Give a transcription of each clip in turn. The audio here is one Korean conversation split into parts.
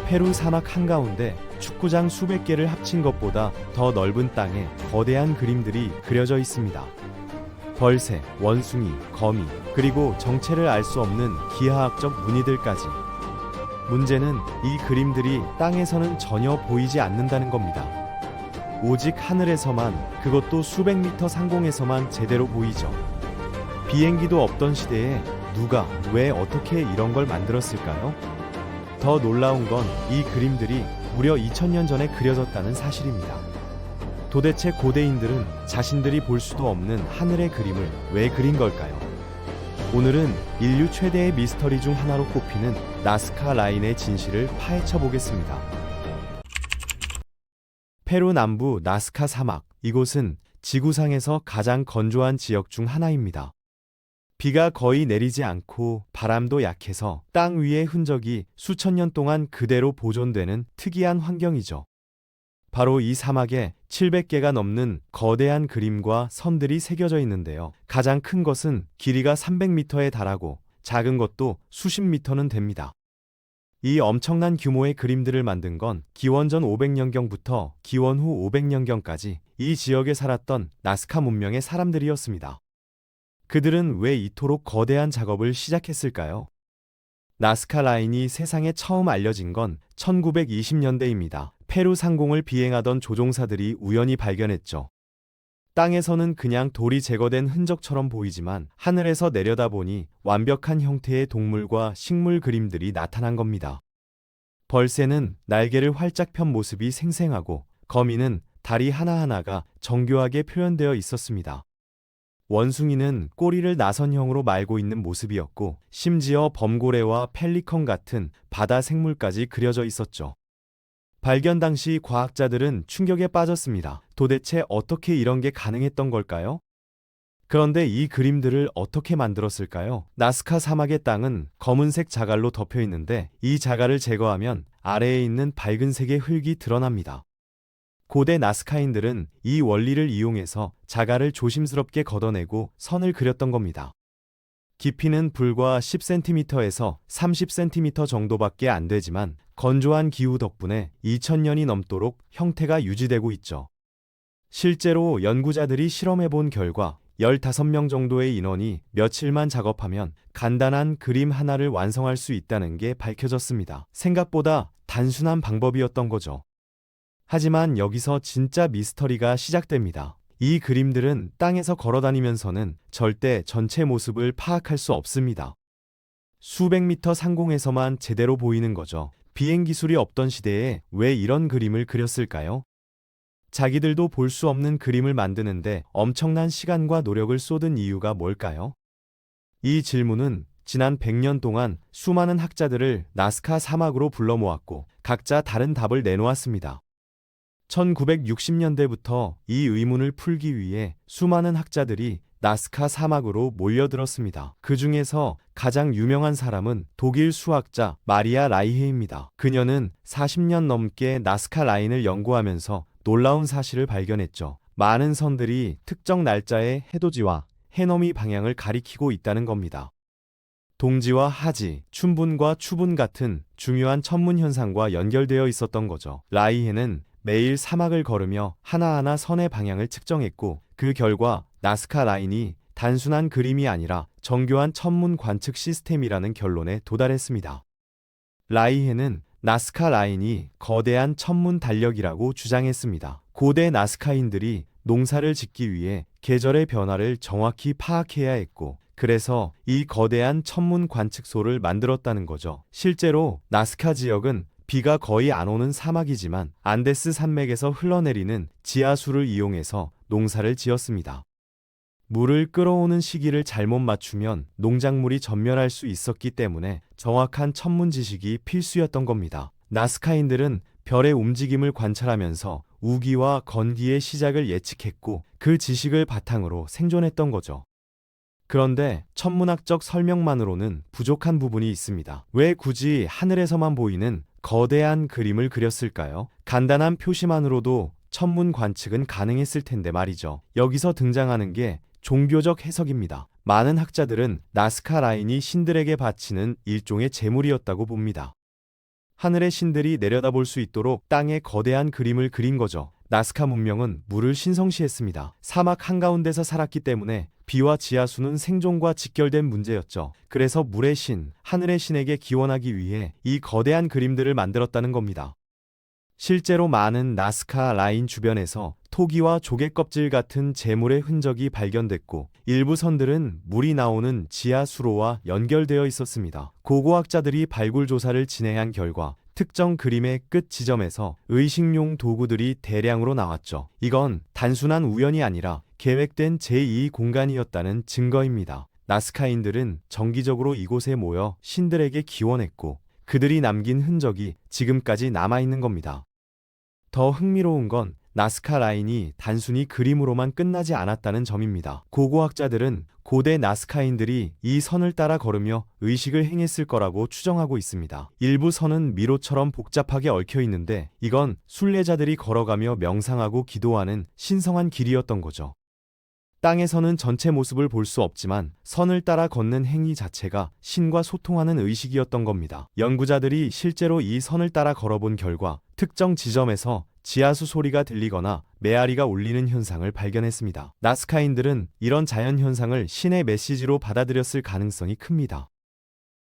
페루 사막 한가운데 축구장 수백 개를 합친 것보다 더 넓은 땅에 거대한 그림들이 그려져 있습니다. 벌새, 원숭이, 거미, 그리고 정체를 알 수 없는 기하학적 무늬들까지. 문제는 이 그림들이 땅에서는 전혀 보이지 않는다는 겁니다. 오직 하늘에서만, 그것도 수백 미터 상공에서만 제대로 보이죠. 비행기도 없던 시대에 누가, 왜, 어떻게 이런 걸 만들었을까요? 더 놀라운 건 이 그림들이 무려 2000년 전에 그려졌다는 사실입니다. 도대체 고대인들은 자신들이 볼 수도 없는 하늘의 그림을 왜 그린 걸까요? 오늘은 인류 최대의 미스터리 중 하나로 꼽히는 나스카 라인의 진실을 파헤쳐 보겠습니다. 페루 남부 나스카 사막, 이곳은 지구상에서 가장 건조한 지역 중 하나입니다. 비가 거의 내리지 않고 바람도 약해서 땅 위의 흔적이 수천 년 동안 그대로 보존되는 특이한 환경이죠. 바로 이 사막에 700개가 넘는 거대한 그림과 선들이 새겨져 있는데요. 가장 큰 것은 길이가 300m에 달하고 작은 것도 수십 미터는 됩니다. 이 엄청난 규모의 그림들을 만든 건 기원전 500년경부터 기원 후 500년경까지 이 지역에 살았던 나스카 문명의 사람들이었습니다. 그들은 왜 이토록 거대한 작업을 시작했을까요? 나스카 라인이 세상에 처음 알려진 건 1920년대입니다. 페루 상공을 비행하던 조종사들이 우연히 발견했죠. 땅에서는 그냥 돌이 제거된 흔적처럼 보이지만 하늘에서 내려다보니 완벽한 형태의 동물과 식물 그림들이 나타난 겁니다. 벌새는 날개를 활짝 편 모습이 생생하고 거미는 다리 하나하나가 정교하게 표현되어 있었습니다. 원숭이는 꼬리를 나선형으로 말고 있는 모습이었고 심지어 범고래와 펠리컨 같은 바다 생물까지 그려져 있었죠. 발견 당시 과학자들은 충격에 빠졌습니다. 도대체 어떻게 이런 게 가능했던 걸까요? 그런데 이 그림들을 어떻게 만들었을까요? 나스카 사막의 땅은 검은색 자갈로 덮여 있는데 이 자갈을 제거하면 아래에 있는 밝은 색의 흙이 드러납니다. 고대 나스카인들은 이 원리를 이용해서 자갈을 조심스럽게 걷어내고 선을 그렸던 겁니다. 깊이는 불과 10cm에서 30cm 정도밖에 안 되지만 건조한 기후 덕분에 2000년이 넘도록 형태가 유지되고 있죠. 실제로 연구자들이 실험해 본 결과 15명 정도의 인원이 며칠만 작업하면 간단한 그림 하나를 완성할 수 있다는 게 밝혀졌습니다. 생각보다 단순한 방법이었던 거죠. 하지만 여기서 진짜 미스터리가 시작됩니다. 이 그림들은 땅에서 걸어다니면서는 절대 전체 모습을 파악할 수 없습니다. 수백 미터 상공에서만 제대로 보이는 거죠. 비행 기술이 없던 시대에 왜 이런 그림을 그렸을까요? 자기들도 볼 수 없는 그림을 만드는데 엄청난 시간과 노력을 쏟은 이유가 뭘까요? 이 질문은 지난 100년 동안 수많은 학자들을 나스카 사막으로 불러 모았고 각자 다른 답을 내놓았습니다. 1960년대부터 이 의문을 풀기 위해 수많은 학자들이 나스카 사막으로 몰려들었습니다. 그 중에서 가장 유명한 사람은 독일 수학자 마리아 라이헤입니다. 그녀는 40년 넘게 나스카 라인을 연구하면서 놀라운 사실을 발견했죠. 많은 선들이 특정 날짜의 해돋이와 해넘이 방향을 가리키고 있다는 겁니다. 동지와 하지, 춘분과 추분 같은 중요한 천문 현상과 연결되어 있었던 거죠. 라이헤는 매일 사막을 걸으며 하나하나 선의 방향을 측정했고 그 결과 나스카 라인이 단순한 그림이 아니라 정교한 천문 관측 시스템이라는 결론에 도달했습니다. 라이헤는 나스카 라인이 거대한 천문 달력이라고 주장했습니다. 고대 나스카인들이 농사를 짓기 위해 계절의 변화를 정확히 파악해야 했고 그래서 이 거대한 천문 관측소를 만들었다는 거죠. 실제로 나스카 지역은 비가 거의 안 오는 사막이지만 안데스 산맥에서 흘러내리는 지하수를 이용해서 농사를 지었습니다. 물을 끌어오는 시기를 잘못 맞추면 농작물이 전멸할 수 있었기 때문에 정확한 천문 지식이 필수였던 겁니다. 나스카인들은 별의 움직임을 관찰하면서 우기와 건기의 시작을 예측했고 그 지식을 바탕으로 생존했던 거죠. 그런데 천문학적 설명만으로는 부족한 부분이 있습니다. 왜 굳이 하늘에서만 보이는 거대한 그림을 그렸을까요? 간단한 표시만으로도 천문 관측은 가능했을 텐데 말이죠. 여기서 등장하는 게 종교적 해석입니다. 많은 학자들은 나스카 라인이 신들에게 바치는 일종의 제물이었다고 봅니다. 하늘의 신들이 내려다볼 수 있도록 땅에 거대한 그림을 그린 거죠. 나스카 문명은 물을 신성시했습니다. 사막 한가운데서 살았기 때문에 비와 지하수는 생존과 직결된 문제였죠. 그래서 물의 신, 하늘의 신에게 기원하기 위해 이 거대한 그림들을 만들었다는 겁니다. 실제로 많은 나스카 라인 주변에서 토기와 조개 껍질 같은 재물의 흔적이 발견됐고, 일부 선들은 물이 나오는 지하수로와 연결되어 있었습니다. 고고학자들이 발굴 조사를 진행한 결과 특정 그림의 끝 지점에서 의식용 도구들이 대량으로 나왔죠. 이건 단순한 우연이 아니라 계획된 제2 공간이었다는 증거입니다. 나스카인들은 정기적으로 이곳에 모여 신들에게 기원했고, 그들이 남긴 흔적이 지금까지 남아있는 겁니다. 더 흥미로운 건 나스카 라인이 단순히 그림으로만 끝나지 않았다는 점입니다. 고고학자들은 고대 나스카인들이 이 선을 따라 걸으며 의식을 행했을 거라고 추정하고 있습니다. 일부 선은 미로처럼 복잡하게 얽혀 있는데, 이건 순례자들이 걸어가며 명상하고 기도하는 신성한 길이었던 거죠. 땅에서는 전체 모습을 볼 수 없지만 선을 따라 걷는 행위 자체가 신과 소통하는 의식이었던 겁니다. 연구자들이 실제로 이 선을 따라 걸어본 결과 특정 지점에서 지하수 소리가 들리거나 메아리가 울리는 현상을 발견했습니다. 나스카인들은 이런 자연 현상을 신의 메시지로 받아들였을 가능성이 큽니다.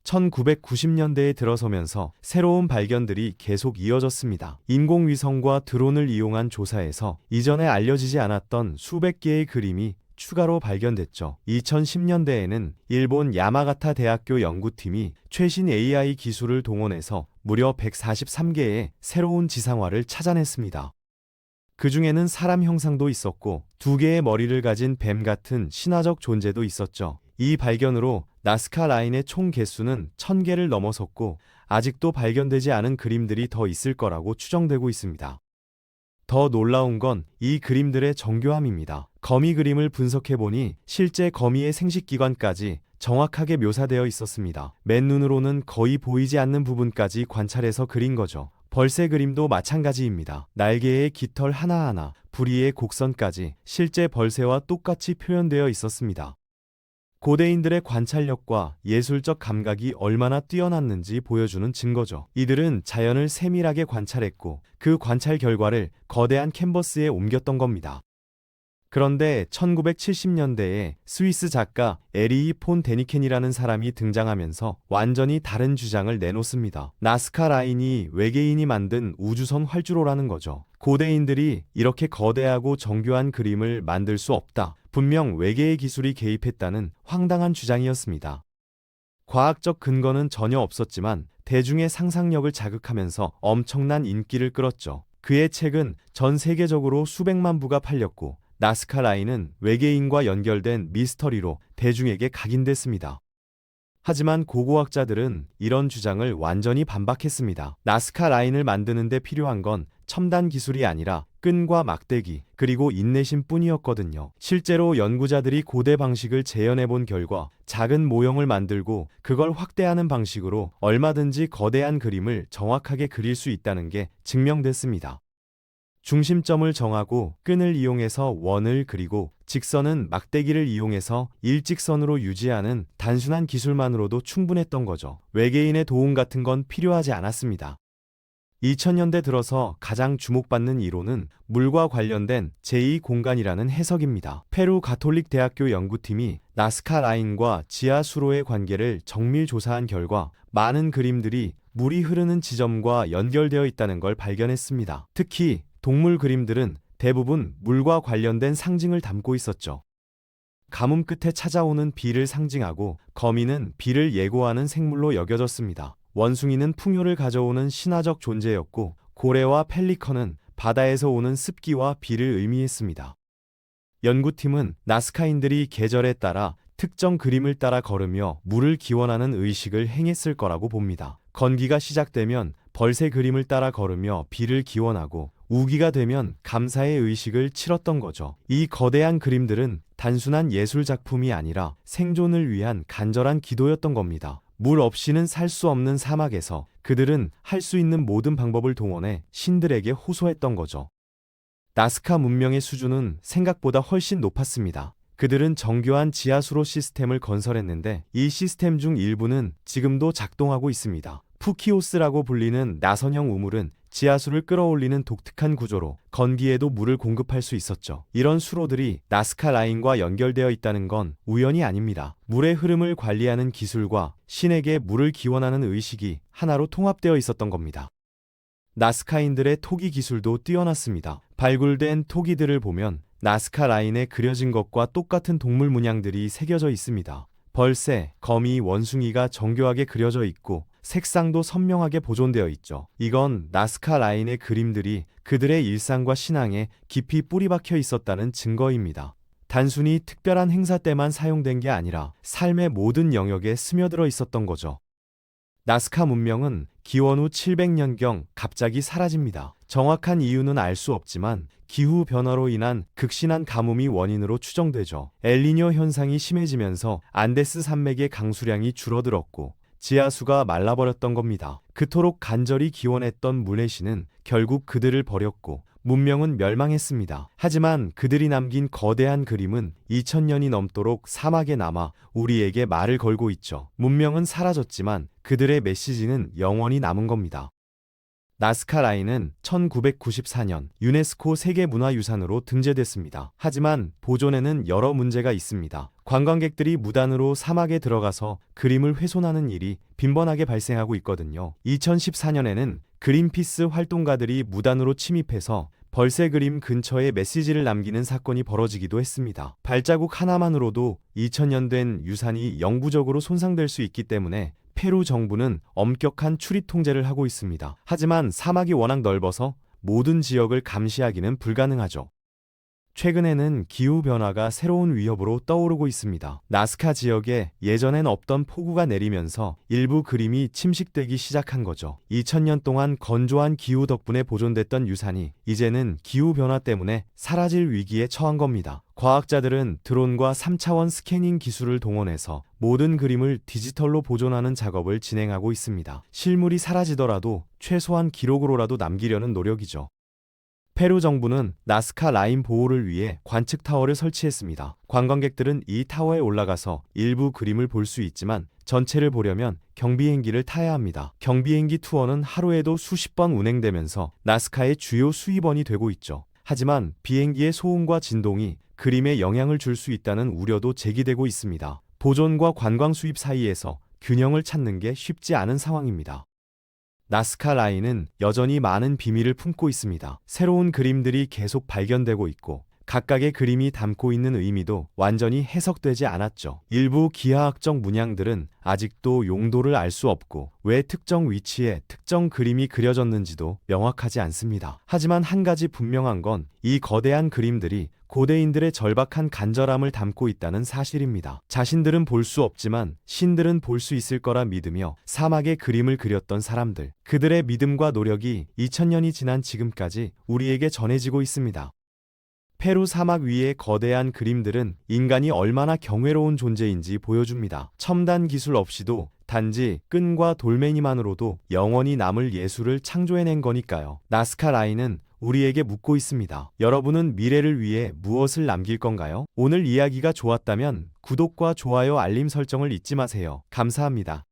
1990년대에 들어서면서 새로운 발견들이 계속 이어졌습니다. 인공위성과 드론을 이용한 조사에서 이전에 알려지지 않았던 수백 개의 그림이 추가로 발견됐죠. 2010년대에는 일본 야마가타 대학교 연구팀이 최신 AI 기술을 동원해서 무려 143개의 새로운 지상화를 찾아냈습니다. 그 중에는 사람 형상도 있었고 2개의 머리를 가진 뱀 같은 신화적 존재도 있었죠. 이 발견으로 나스카 라인의 총 개수는 1000개를 넘어섰고, 아직도 발견되지 않은 그림들이 더 있을 거라고 추정되고 있습니다. 더 놀라운 건 이 그림들의 정교함입니다. 거미 그림을 분석해보니 실제 거미의 생식기관까지 정확하게 묘사되어 있었습니다. 맨눈으로는 거의 보이지 않는 부분까지 관찰해서 그린 거죠. 벌새 그림도 마찬가지입니다. 날개의 깃털 하나하나, 부리의 곡선까지 실제 벌새와 똑같이 표현되어 있었습니다. 고대인들의 관찰력과 예술적 감각이 얼마나 뛰어났는지 보여주는 증거죠. 이들은 자연을 세밀하게 관찰했고 그 관찰 결과를 거대한 캔버스에 옮겼던 겁니다. 그런데 1970년대에 스위스 작가 에리히 폰 데니켄이라는 사람이 등장하면서 완전히 다른 주장을 내놓습니다. 나스카 라인이 외계인이 만든 우주선 활주로라는 거죠. 고대인들이 이렇게 거대하고 정교한 그림을 만들 수 없다. 분명 외계의 기술이 개입했다는 황당한 주장이었습니다. 과학적 근거는 전혀 없었지만 대중의 상상력을 자극하면서 엄청난 인기를 끌었죠. 그의 책은 전 세계적으로 수백만 부가 팔렸고, 나스카 라인은 외계인과 연결된 미스터리로 대중에게 각인됐습니다. 하지만 고고학자들은 이런 주장을 완전히 반박했습니다. 나스카 라인을 만드는 데 필요한 건 첨단 기술이 아니라 끈과 막대기, 그리고 인내심 뿐이었거든요. 실제로 연구자들이 고대 방식을 재현해 본 결과 작은 모형을 만들고 그걸 확대하는 방식으로 얼마든지 거대한 그림을 정확하게 그릴 수 있다는 게 증명됐습니다. 중심점을 정하고 끈을 이용해서 원을 그리고 직선은 막대기를 이용해서 일직선으로 유지하는 단순한 기술만으로도 충분했던 거죠. 외계인의 도움 같은 건 필요하지 않았습니다. 2000년대 들어서 가장 주목받는 이론은 물과 관련된 제2공간이라는 해석입니다. 페루 가톨릭 대학교 연구팀이 나스카 라인과 지하수로의 관계를 정밀 조사한 결과 많은 그림들이 물이 흐르는 지점과 연결되어 있다는 걸 발견했습니다. 특히 동물 그림들은 대부분 물과 관련된 상징을 담고 있었죠. 가뭄 끝에 찾아오는 비를 상징하고, 거미는 비를 예고하는 생물로 여겨졌습니다. 원숭이는 풍요를 가져오는 신화적 존재였고, 고래와 펠리컨은 바다에서 오는 습기와 비를 의미했습니다. 연구팀은 나스카인들이 계절에 따라 특정 그림을 따라 걸으며 물을 기원하는 의식을 행했을 거라고 봅니다. 건기가 시작되면 벌새 그림을 따라 걸으며 비를 기원하고, 우기가 되면 감사의 의식을 치렀던 거죠. 이 거대한 그림들은 단순한 예술 작품이 아니라 생존을 위한 간절한 기도였던 겁니다. 물 없이는 살 수 없는 사막에서 그들은 할 수 있는 모든 방법을 동원해 신들에게 호소했던 거죠. 나스카 문명의 수준은 생각보다 훨씬 높았습니다. 그들은 정교한 지하수로 시스템을 건설했는데 이 시스템 중 일부는 지금도 작동하고 있습니다. 푸키오스라고 불리는 나선형 우물은 지하수를 끌어올리는 독특한 구조로 건기에도 물을 공급할 수 있었죠. 이런 수로들이 나스카 라인과 연결되어 있다는 건 우연이 아닙니다. 물의 흐름을 관리하는 기술과 신에게 물을 기원하는 의식이 하나로 통합되어 있었던 겁니다. 나스카인들의 토기 기술도 뛰어났습니다. 발굴된 토기들을 보면 나스카 라인에 그려진 것과 똑같은 동물 문양들이 새겨져 있습니다. 벌새, 거미, 원숭이가 정교하게 그려져 있고 색상도 선명하게 보존되어 있죠. 이건 나스카 라인의 그림들이 그들의 일상과 신앙에 깊이 뿌리박혀 있었다는 증거입니다. 단순히 특별한 행사 때만 사용된 게 아니라 삶의 모든 영역에 스며들어 있었던 거죠. 나스카 문명은 기원 후 700년경 갑자기 사라집니다. 정확한 이유는 알 수 없지만 기후 변화로 인한 극심한 가뭄이 원인으로 추정되죠. 엘니뇨 현상이 심해지면서 안데스 산맥의 강수량이 줄어들었고 지하수가 말라버렸던 겁니다. 그토록 간절히 기원했던 물의 신은 결국 그들을 버렸고 문명은 멸망했습니다. 하지만 그들이 남긴 거대한 그림은 2000년이 넘도록 사막에 남아 우리에게 말을 걸고 있죠. 문명은 사라졌지만 그들의 메시지는 영원히 남은 겁니다. 나스카 라인은 1994년 유네스코 세계문화유산으로 등재됐습니다. 하지만 보존에는 여러 문제가 있습니다. 관광객들이 무단으로 사막에 들어가서 그림을 훼손하는 일이 빈번하게 발생하고 있거든요. 2014년에는 그린피스 활동가들이 무단으로 침입해서 벌새 그림 근처에 메시지를 남기는 사건이 벌어지기도 했습니다. 발자국 하나만으로도 2000년 된 유산이 영구적으로 손상될 수 있기 때문에 페루 정부는 엄격한 출입 통제를 하고 있습니다. 하지만 사막이 워낙 넓어서 모든 지역을 감시하기는 불가능하죠. 최근에는 기후변화가 새로운 위협으로 떠오르고 있습니다. 나스카 지역에 예전엔 없던 폭우가 내리면서 일부 그림이 침식되기 시작한 거죠. 2000년 동안 건조한 기후 덕분에 보존됐던 유산이 이제는 기후변화 때문에 사라질 위기에 처한 겁니다. 과학자들은 드론과 3차원 스캐닝 기술을 동원해서 모든 그림을 디지털로 보존하는 작업을 진행하고 있습니다. 실물이 사라지더라도 최소한 기록으로라도 남기려는 노력이죠. 페루 정부는 나스카 라인 보호를 위해 관측 타워를 설치했습니다. 관광객들은 이 타워에 올라가서 일부 그림을 볼 수 있지만 전체를 보려면 경비행기를 타야 합니다. 경비행기 투어는 하루에도 수십 번 운행되면서 나스카의 주요 수입원이 되고 있죠. 하지만 비행기의 소음과 진동이 그림에 영향을 줄 수 있다는 우려도 제기되고 있습니다. 보존과 관광 수입 사이에서 균형을 찾는 게 쉽지 않은 상황입니다. 나스카 라인은 여전히 많은 비밀을 품고 있습니다. 새로운 그림들이 계속 발견되고 있고 각각의 그림이 담고 있는 의미도 완전히 해석되지 않았죠. 일부 기하학적 문양들은 아직도 용도를 알 수 없고 왜 특정 위치에 특정 그림이 그려졌는지도 명확하지 않습니다. 하지만 한 가지 분명한 건 이 거대한 그림들이 고대인들의 절박한 간절함을 담고 있다는 사실입니다. 자신들은 볼 수 없지만 신들은 볼 수 있을 거라 믿으며 사막에 그림을 그렸던 사람들, 그들의 믿음과 노력이 2000년이 지난 지금까지 우리에게 전해지고 있습니다. 페루 사막 위의 거대한 그림들은 인간이 얼마나 경외로운 존재인지 보여줍니다. 첨단 기술 없이도 단지 끈과 돌멩이만으로도 영원히 남을 예술을 창조해낸 거니까요. 나스카 라인은 우리에게 묻고 있습니다. 여러분은 미래를 위해 무엇을 남길 건가요? 오늘 이야기가 좋았다면 구독과 좋아요, 알림 설정을 잊지 마세요. 감사합니다.